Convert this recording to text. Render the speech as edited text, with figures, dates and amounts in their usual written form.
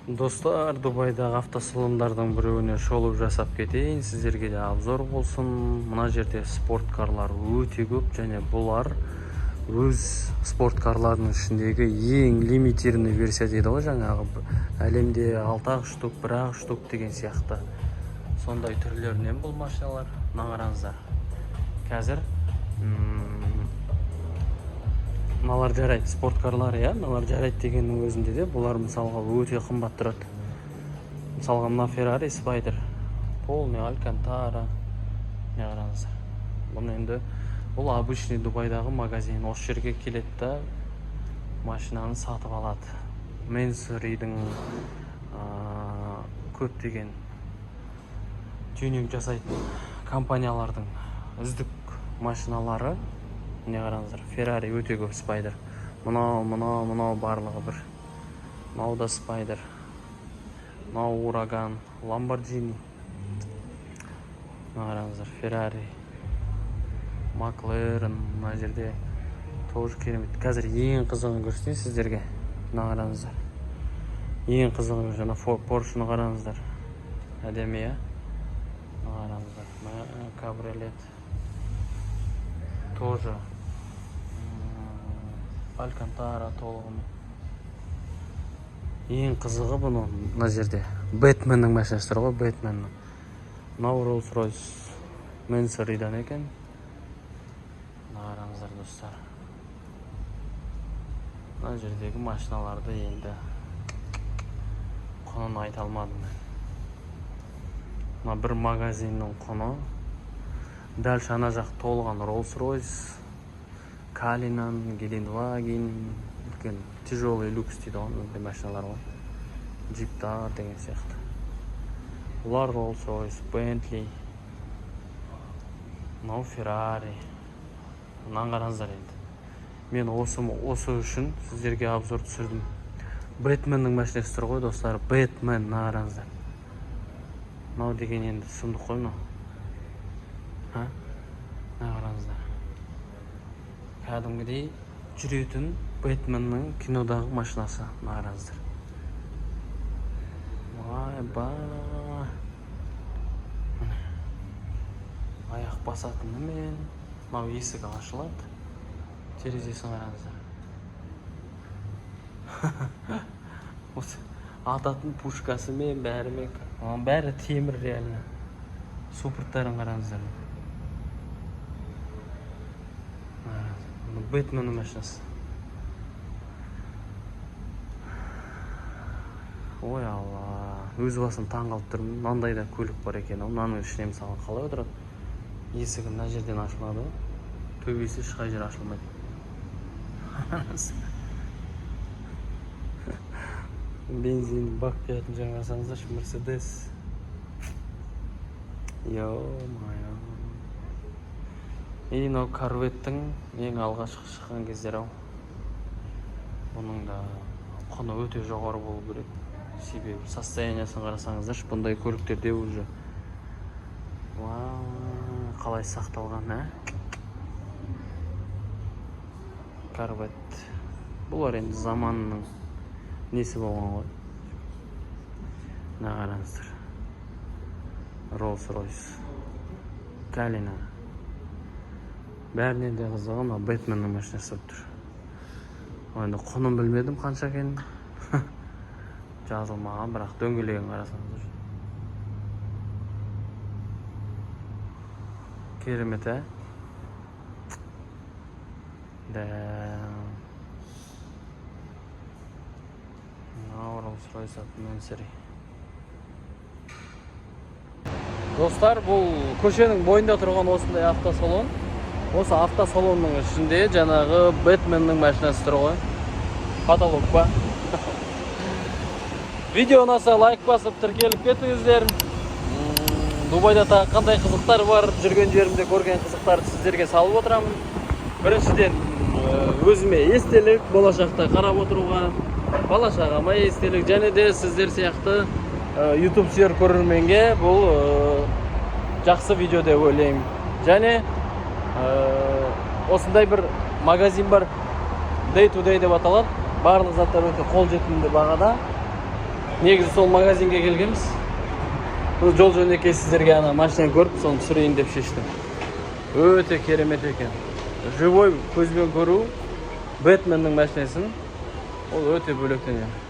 Достар, Дубайдағы автосалондардың біреуіне шолу жасап кетейін. Сіздерге де обзор болсын. Мына жерде спорткарлар өте көп, және бұлар өз спорткарларының ішіндегі ең лимитированный версия дейді ғой, жаңағы әлемде 6 штук, 1 штук деген сияқты. Сондай түрлерінен бұл машиналар. Қараңыздар. Қазір мыналар жарайды, спорткарлар, мыналар жарайды дегеннің өзінде де бұлар мысалға өте қымбат тұрады. Мысалға мына Ferrari Spider, полный Alcantara, қараңыздар. Бұл енді бұл обычный Дубайдағы магазин. Осы жерге келеді да машинаны сатып алады. Mansory'дің көптеген тюнинг жасайтын компаниялардың үздік машиналары. Қараңыздар, Ferrari өте көп, Spider. Мынау барлығы бір. Мынау да Spider. Мынау Huracan, Lamborghini. Қараңыздар, Ferrari, McLaren. Мына жерде тоже керемет. Қазір ең қызығын көрсетейін сіздерге. Қараңыздар. Ең қызығын жаңа Porsche-ны қараңыздар. Әдемі, қараңыздар. Кабриолет. Тоже Alcantara толығымен. Ең қызығы бұны мына жерде Бэтменнің машинасы тұр ғой, Бэтменнің. Мынау Rolls-Royce Mansory'дан екен. Қараңыздар достар. Мына жердегі машиналарды енді құнын айта алмадым мен. Мына бір магазиннің құны. Дәл шана жақ толған Rolls-Royce, Калинан, Гелендваген, үлкен тяжелый люкс дейді ғой, машиналар ғой. Джиптар деген сияқты. Бұлар Rolls-Royce, Bentley, мынау Ferrari. Мынаны қараңыздар енді. Мен осы үшін сіздерге обзор түсірдім. Бэтменнің машинасы тұр ғой достар, Бэтмен, қараңыздар. Мынау деген енді сұмдық қой мынау. Қараңыздар. Кәдімгідей жүретін Бэтменнің кинодағы машинасы. Қараңыздар. Аяқ басатынымен мынау есігі ашылады. Терезесін қараңыздар. Осы ататын пушкасымен бәрі темір реально. Супорттарын қараңыздар. Бэтменнің машинасы. Ой алла, өз басым таң қалып тұрмын. Мынандай да көлік бар екен. Мынаның ішіне мысалы қалай отырады? Есігі мына жерден ашылады. Төбесі ешқай жер ашылмайды. Бензин бак құятын жаңа қарасаңыздаршы, Mercedes. Йо-майо. Мынау Corvette'тің ең алғашқы шыққан кездері ау. Бұның да құны өте жоғары болу керек. Себебі состояниясын қарасаңыздаршы, бұндай көліктерде уже қалай сақталған, Corvette. Бұлар енді заманның несі болған ғой. Қараңыздар. Rolls-Royce, Калина. Бәрінен де қызығы мына Бэтменнің машинасы тұр. Енді құнын білмедім қанша екенін. Жазылмаған, бірақ дөңгелегін қарасаңыздар. Керемет, Rolls-Royce Mansory. Достар, бұл көшенің бойында тұрған осындай автосалон. Осы автосалонның ішінде жаңағы Бэтменнің машинасы тұр ғой. Каталог ба? Видео ұнаса лайк басып тіркеліп кетіңіздер. Дубайда тағы қандай қызықтар бар, жүрген жерімде көрген қызықтарды сіздерге салып отырамын. Біріншіден өзіме естелік, болашақта қарап отыруға, бала-шағама естелік, және де сіздер сияқты YouTube сүйер көрерменге бұл жақсы видео деп ойлаймын. Және осындай бір магазин бар, Day to Day деп аталады. Барлық заттар өте қолжетімді бағада. Негізі сол магазинге келгенбіз. Бұл жол жөнекей сіздерге ана машина көріп, соны түсірейін деп шештім. Өте керемет екен. Живой көзбен көру Бэтменнің машинасын ол өте бөлектенеді.